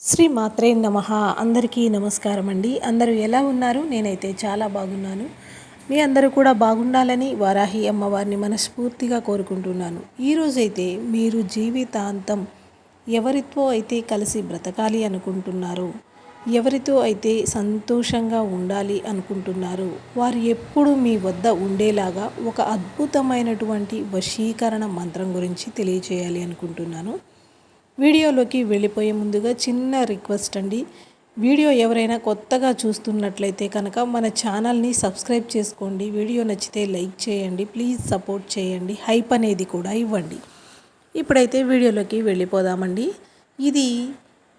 శ్రీ మాత్రే నమః. అందరికీ నమస్కారం అండి. అందరూ ఎలా ఉన్నారు? నేనైతే చాలా బాగున్నాను. మీ అందరూ కూడా బాగుండాలని వారాహి అమ్మవారిని మనస్ఫూర్తిగా కోరుకుంటున్నాను. ఈరోజైతే మీరు జీవితాంతం ఎవరితో అయితే కలిసి బ్రతకాలి అనుకుంటున్నారో, ఎవరితో అయితే సంతోషంగా ఉండాలి అనుకుంటున్నారో, వారు ఎప్పుడూ మీ వద్ద ఉండేలాగా ఒక అద్భుతమైనటువంటి వశీకరణ మంత్రం గురించి తెలియచేయాలి అనుకుంటున్నాను. వీడియోలోకి వెళ్ళిపోయే ముందుగా చిన్న రిక్వెస్ట్ అండి. వీడియో ఎవరైనా కొత్తగా చూస్తున్నట్లయితే కనుక మన ఛానల్ని సబ్స్క్రైబ్ చేసుకోండి. వీడియో నచ్చితే లైక్ చేయండి. ప్లీజ్ సపోర్ట్ చేయండి. హైప్ అనేది కూడా ఇవ్వండి. ఇప్పుడైతే వీడియోలోకి వెళ్ళిపోదామండి. ఇది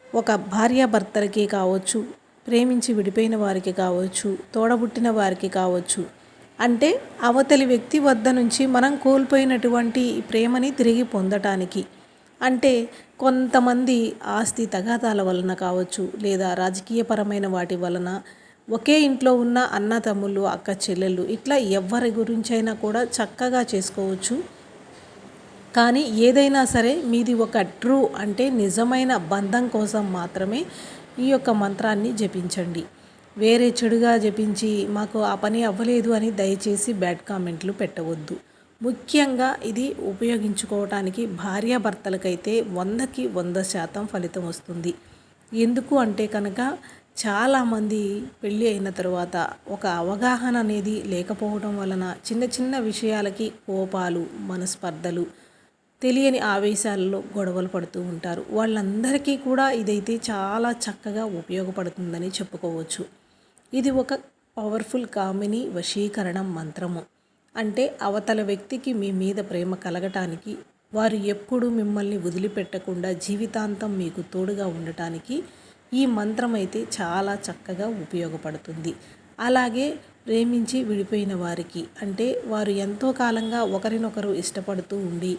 ఒక భార్యాభర్తలకి కావచ్చు, ప్రేమించి విడిపోయిన వారికి కావచ్చు, తోడబుట్టిన వారికి కావచ్చు, అంటే అవతలి వ్యక్తి వద్ద నుంచి మనం కోల్పోయినటువంటి ప్రేమని తిరిగి పొందటానికి, అంటే కొంతమంది ఆస్తి తగాదాల వలన కావచ్చు, లేదా రాజకీయపరమైన వాటి వలన, ఒకే ఇంట్లో ఉన్న అన్న తమ్ముళ్ళు, అక్క చెల్లెళ్ళు, ఇట్లా ఎవరి గురించైనా కూడా చక్కగా చేసుకోవచ్చు. కానీ ఏదైనా సరే మీది ఒక ట్రూ అంటే నిజమైన బంధం కోసం మాత్రమే ఈ యొక్క మంత్రాన్ని జపించండి. వేరే చెడుగా జపించి మాకు ఆ పని అవ్వలేదు అని దయచేసి బ్యాడ్ కామెంట్లు పెట్టవద్దు. ముఖ్యంగా ఇది ఉపయోగించుకోవటానికి భార్యాభర్తలకైతే 100కి 100% ఫలితం వస్తుంది. ఎందుకు అంటే కనుక చాలామంది పెళ్ళి అయిన తర్వాత ఒక అవగాహన అనేది లేకపోవడం వలన చిన్న చిన్న విషయాలకి కోపాలు, మనస్పర్ధలు, తెలియని ఆవేశాలలో గొడవలు పడుతూ ఉంటారు. వాళ్ళందరికీ కూడా ఇదైతే చాలా చక్కగా ఉపయోగపడుతుందని చెప్పుకోవచ్చు. ఇది ఒక పవర్ఫుల్ కామిని వశీకరణ మంత్రము. అంటే అవతల వ్యక్తికి మీ మీద ప్రేమ కలగటానికి, వారు ఎప్పుడూ మిమ్మల్ని వదిలిపెట్టకుండా జీవితాంతం మీకు తోడుగా ఉండటానికి ఈ మంత్రం అయితే చాలా చక్కగా ఉపయోగపడుతుంది. అలాగే ప్రేమించి విడిపోయిన వారికి, అంటే వారు ఎంతో కాలంగా ఒకరినొకరు ఇష్టపడుతూ ఉండి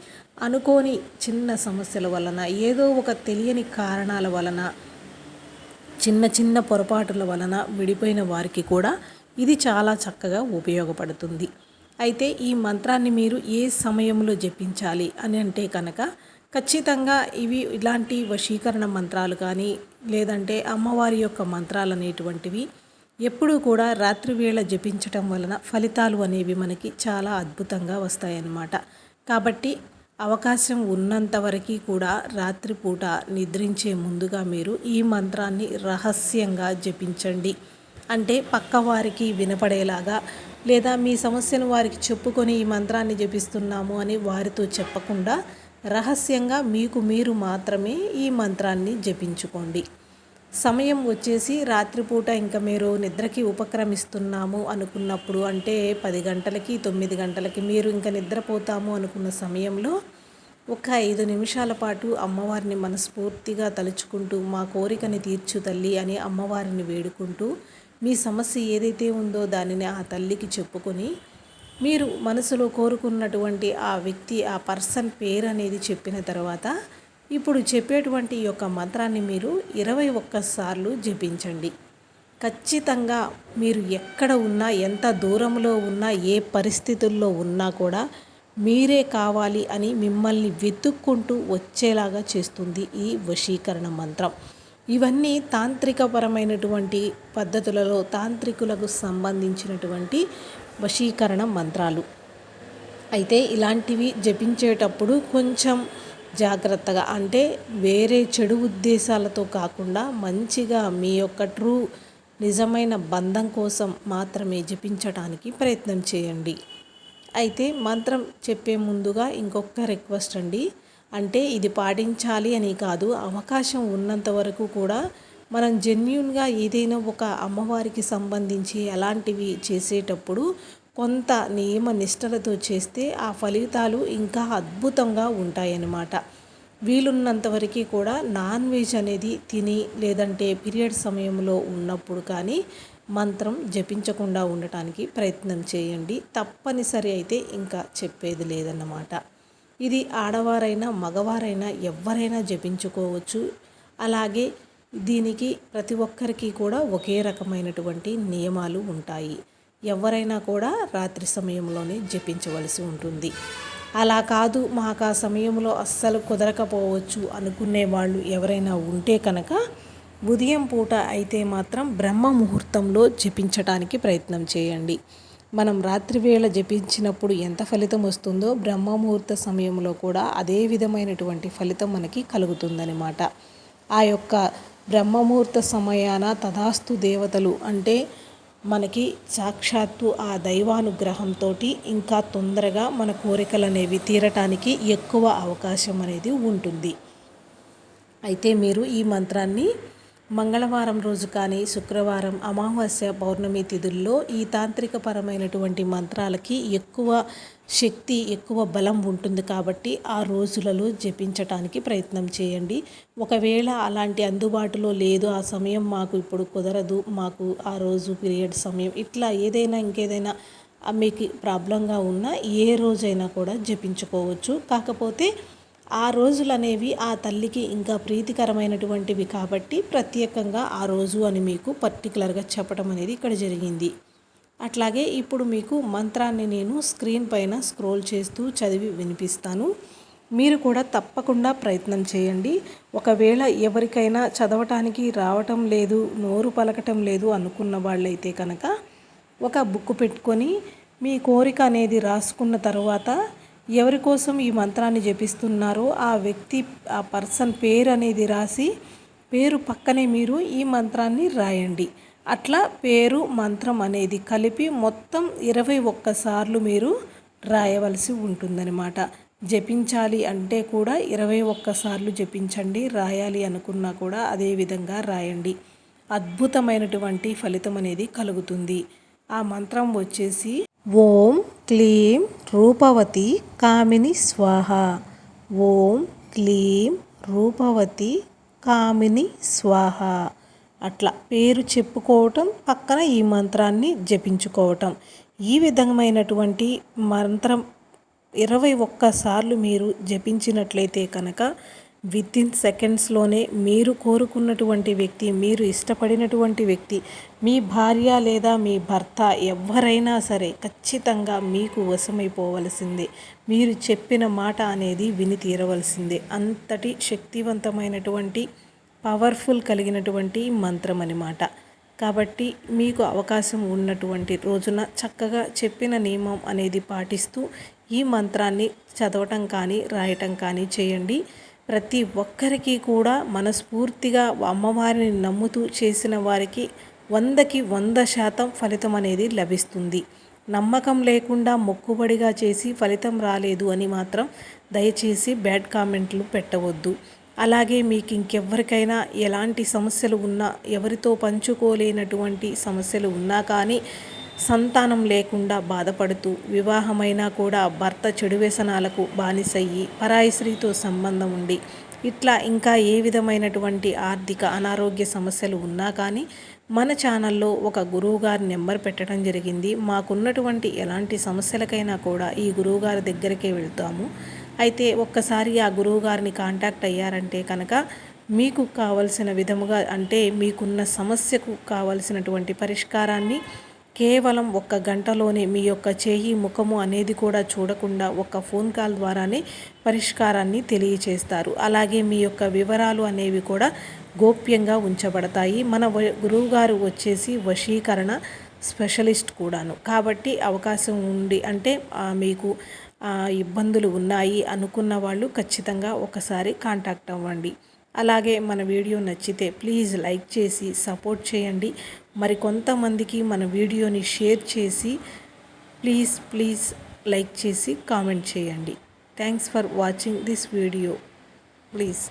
అనుకోని చిన్న సమస్యల వలన, ఏదో ఒక తెలియని కారణాల వలన, చిన్న చిన్న పొరపాటుల వలన విడిపోయిన వారికి కూడా ఇది చాలా చక్కగా ఉపయోగపడుతుంది. అయితే ఈ మంత్రాన్ని మీరు ఏ సమయంలో జపించాలి అని అంటే కనుక ఖచ్చితంగా ఇలాంటి వశీకరణ మంత్రాలు కానీ, లేదంటే అమ్మవారి యొక్క మంత్రాలు అనేటువంటివి ఎప్పుడూ కూడా రాత్రి వేళ జపించటం వలన ఫలితాలు అనేవి మనకి చాలా అద్భుతంగా వస్తాయన్నమాట. కాబట్టి అవకాశం ఉన్నంత వరకు కూడా రాత్రిపూట నిద్రించే ముందుగా మీరు ఈ మంత్రాన్ని రహస్యంగా జపించండి. అంటే పక్కవారికి వినపడేలాగా, లేదా మీ సమస్యను వారికి చెప్పుకొని ఈ మంత్రాన్ని జపిస్తున్నాము అని వారితో చెప్పకుండా రహస్యంగా మీకు మీరు మాత్రమే ఈ మంత్రాన్ని జపించుకోండి. సమయం వచ్చేసి రాత్రిపూట ఇంకా మీరు నిద్రకి ఉపక్రమిస్తున్నాము అనుకున్నప్పుడు, అంటే 10 గంటలకి 9 గంటలకి మీరు ఇంకా నిద్రపోతాము అనుకున్న సమయంలో ఒక 5 నిమిషాల పాటు అమ్మవారిని మనస్ఫూర్తిగా తలుచుకుంటూ, మా కోరికని తీర్చు తల్లి అని అమ్మవారిని వేడుకుంటూ, మీ సమస్య ఏదైతే ఉందో దానిని ఆ తల్లికి చెప్పుకొని, మీరు మనసులో కోరుకున్నటువంటి ఆ వ్యక్తి, ఆ పర్సన్ పేరు అనేది చెప్పిన తర్వాత ఇప్పుడు చెప్పేటువంటి ఈ యొక్క మంత్రాన్ని మీరు 21 సార్లు జపించండి. ఖచ్చితంగా మీరు ఎక్కడ ఉన్నా, ఎంత దూరంలో ఉన్నా, ఏ పరిస్థితుల్లో ఉన్నా కూడా మీరే కావాలి అని మిమ్మల్ని వెతుక్కుంటూ వచ్చేలాగా చేస్తుంది ఈ వశీకరణ మంత్రం. ఇవన్నీ తాంత్రికపరమైనటువంటి పద్ధతులలో తాంత్రికులకు సంబంధించినటువంటి వశీకరణ మంత్రాలు. అయితే ఇలాంటివి జపించేటప్పుడు కొంచెం జాగ్రత్తగా, అంటే వేరే చెడు ఉద్దేశాలతో కాకుండా మంచిగా మీ యొక్క ట్రూ నిజమైన బంధం కోసం మాత్రమే జపించడానికి ప్రయత్నం చేయండి. అయితే మంత్రం చెప్పే ముందుగా ఇంకొక రిక్వెస్ట్ అండి. అంటే ఇది పాటించాలి అని కాదు, అవకాశం ఉన్నంత వరకు కూడా మనం జెన్యూన్గా ఏదైనా ఒక అమ్మవారికి సంబంధించి అలాంటివి చేసేటప్పుడు కొంత నియమ నిష్టలతో చేస్తే ఆ ఫలితాలు ఇంకా అద్భుతంగా ఉంటాయన్నమాట. వీలున్నంత వరకు కూడా నాన్ వెజ్ అనేది తిని, లేదంటే పీరియడ్ సమయంలో ఉన్నప్పుడు కానీ మంత్రం జపించకుండా ఉండటానికి ప్రయత్నం చేయండి. తప్పనిసరి అయితే ఇంకా చెప్పేది లేదన్నమాట. ఇది ఆడవారైనా మగవారైనా ఎవరైనా జపించుకోవచ్చు. అలాగే దీనికి ప్రతి ఒక్కరికి కూడా ఒకే రకమైనటువంటి నియమాలు ఉంటాయి. ఎవరైనా కూడా రాత్రి సమయంలోనే జపించవలసి ఉంటుంది. అలా కాదు, మాకు ఆ సమయంలో అస్సలు కుదరకపోవచ్చు అనుకునే వాళ్ళు ఎవరైనా ఉంటే కనుక ఉదయం పూట అయితే మాత్రం బ్రహ్మ ముహూర్తంలో జపించటానికి ప్రయత్నం చేయండి. మనం రాత్రి వేళ జపించినప్పుడు ఎంత ఫలితం వస్తుందో బ్రహ్మ ముహూర్త సమయంలో కూడా అదే విధమైనటువంటి ఫలితం మనకి కలుగుతుందన్నమాట. ఆ యొక్క బ్రహ్మముహూర్త సమయాన తథాస్తు దేవతలు అంటే మనకి సాక్షాత్తు ఆ దైవానుగ్రహంతో ఇంకా తొందరగా మన కోరికలు అనేవి తీరటానికి ఎక్కువ అవకాశం అనేది ఉంటుంది. అయితే మీరు ఈ మంత్రాన్ని మంగళవారం రోజు కానీ, శుక్రవారం, అమావాస్య, పౌర్ణమి తిథుల్లో ఈ తాంత్రికపరమైనటువంటి మంత్రాలకి ఎక్కువ శక్తి, ఎక్కువ బలం ఉంటుంది కాబట్టి ఆ రోజులలో జపించటానికి ప్రయత్నం చేయండి. ఒకవేళ అలాంటి అందుబాటులో లేదు, ఆ సమయం మాకు ఇప్పుడు కుదరదు, మాకు ఆ రోజు పీరియడ్ సమయం, ఇట్లా ఏదైనా ఇంకేదైనా మీకు ప్రాబ్లంగా ఉన్నా ఏ రోజైనా కూడా జపించుకోవచ్చు. కాకపోతే ఆ రోజులు అనేవి ఆ తల్లికి ఇంకా ప్రీతికరమైనటువంటివి కాబట్టి ప్రత్యేకంగా ఆ రోజు అని మీకు పర్టికులర్గా చెప్పడం అనేది ఇక్కడ జరిగింది. అట్లాగే ఇప్పుడు మీకు మంత్రాన్ని నేను స్క్రీన్ పైన స్క్రోల్ చేస్తూ చదివి వినిపిస్తాను. మీరు కూడా తప్పకుండా ప్రయత్నం చేయండి. ఒకవేళ ఎవరికైనా చదవటానికి రావటం లేదు, నోరు పలకటం లేదు అనుకున్న వాళ్ళైతే కనుక ఒక బుక్ పెట్టుకొని మీ కోరిక అనేది రాసుకున్న తర్వాత ఎవరి కోసం ఈ మంత్రాన్ని జపిస్తున్నారో ఆ వ్యక్తి, ఆ పర్సన్ పేరు అనేది రాసి పేరు పక్కనే మీరు ఈ మంత్రాన్ని రాయండి. అట్లా పేరు మంత్రం అనేది కలిపి మొత్తం 21 సార్లు మీరు రాయవలసి ఉంటుందన్నమాట. జపించాలి అంటే కూడా 21 సార్లు జపించండి. రాయాలి అనుకున్నా కూడా అదే విధంగా రాయండి. అద్భుతమైనటువంటి ఫలితం అనేది కలుగుతుంది. ఆ మంత్రం వచ్చేసి ఓం క్లీం రూపవతి కామిని స్వాహ. ఓం క్లీం రూపవతి కామిని స్వాహ. అట్లా పేరు చెప్పుకోవటం, పక్కన ఈ మంత్రాన్ని జపించుకోవటం. ఈ విధమైనటువంటి మంత్రం 21 సార్లు మీరు జపించినట్లయితే కనుక వితిన్ సెకండ్స్లోనే మీరు కోరుకున్నటువంటి వ్యక్తి, మీరు ఇష్టపడినటువంటి వ్యక్తి, మీ భార్య లేదా మీ భర్త ఎవరైనా సరే ఖచ్చితంగా మీకు వశమైపోవలసిందే. మీరు చెప్పిన మాట అనేది విని తీరవలసిందే. అంతటి శక్తివంతమైనటువంటి పవర్ఫుల్ కలిగినటువంటి మంత్రం అన్నమాట. కాబట్టి మీకు అవకాశం ఉన్నటువంటి రోజున చక్కగా చెప్పిన నియమం అనేది పాటిస్తూ ఈ మంత్రాన్ని చదవటం కానీ రాయటం కానీ చేయండి. ప్రతి ఒక్కరికి కూడా మనస్ఫూర్తిగా అమ్మవారిని నమ్ముతూ చేసిన వారికి 100కి 100% ఫలితం అనేది లభిస్తుంది. నమ్మకం లేకుండా మొక్కుబడిగా చేసి ఫలితం రాలేదు అని మాత్రం దయచేసి బ్యాడ్ కామెంట్లు పెట్టవద్దు. అలాగే మీకు ఇంకెవరికైనా ఎలాంటి సమస్యలు ఉన్నా, ఎవరితో పంచుకోలేనటువంటి సమస్యలు ఉన్నా కానీ, సంతానం లేకుండా బాధపడుతూ, వివాహమైనా కూడా భర్త చెడు వ్యసనాలకు బానిసయ్యి, పరాయి స్త్రీతో సంబంధం ఉండి, ఇట్లా ఇంకా ఏ విధమైనటువంటి ఆర్థిక అనారోగ్య సమస్యలు ఉన్నా కానీ మన ఛానల్లో ఒక గురువుగారి నెంబర్ పెట్టడం జరిగింది. మాకున్నటువంటి ఎలాంటి సమస్యలకైనా కూడా ఈ గురువుగారి దగ్గరికే వెళ్తాము. అయితే ఒక్కసారి ఆ గురువుగారిని కాంటాక్ట్ అయ్యారంటే కనుక మీకు కావలసిన విధముగా, అంటే మీకున్న సమస్యకు కావలసినటువంటి పరిష్కారాన్ని కేవలం 1 గంటలోనే మీ యొక్క చేయి ముఖము అనేది కూడా చూడకుండా ఒక ఫోన్ కాల్ ద్వారానే పరిష్కారాన్ని తెలియచేస్తారు. అలాగే మీ యొక్క వివరాలు అనేవి కూడా గోప్యంగా ఉంచబడతాయి. మన గురువుగారు వచ్చేసి వశీకరణ స్పెషలిస్ట్ కూడాను. కాబట్టి అవకాశం ఉండి, అంటే మీకు ఇబ్బందులు ఉన్నాయి అనుకున్న వాళ్ళు ఖచ్చితంగా ఒకసారి కాంటాక్ట్ అవ్వండి. అలాగే మన వీడియో నచ్చితే ప్లీజ్ లైక్ చేసి సపోర్ట్ చేయండి. మరి కొంతమందికి మన వీడియోని షేర్ చేసి ప్లీజ్ లైక్ చేసి కామెంట్ చేయండి. Thanks for watching this video. Please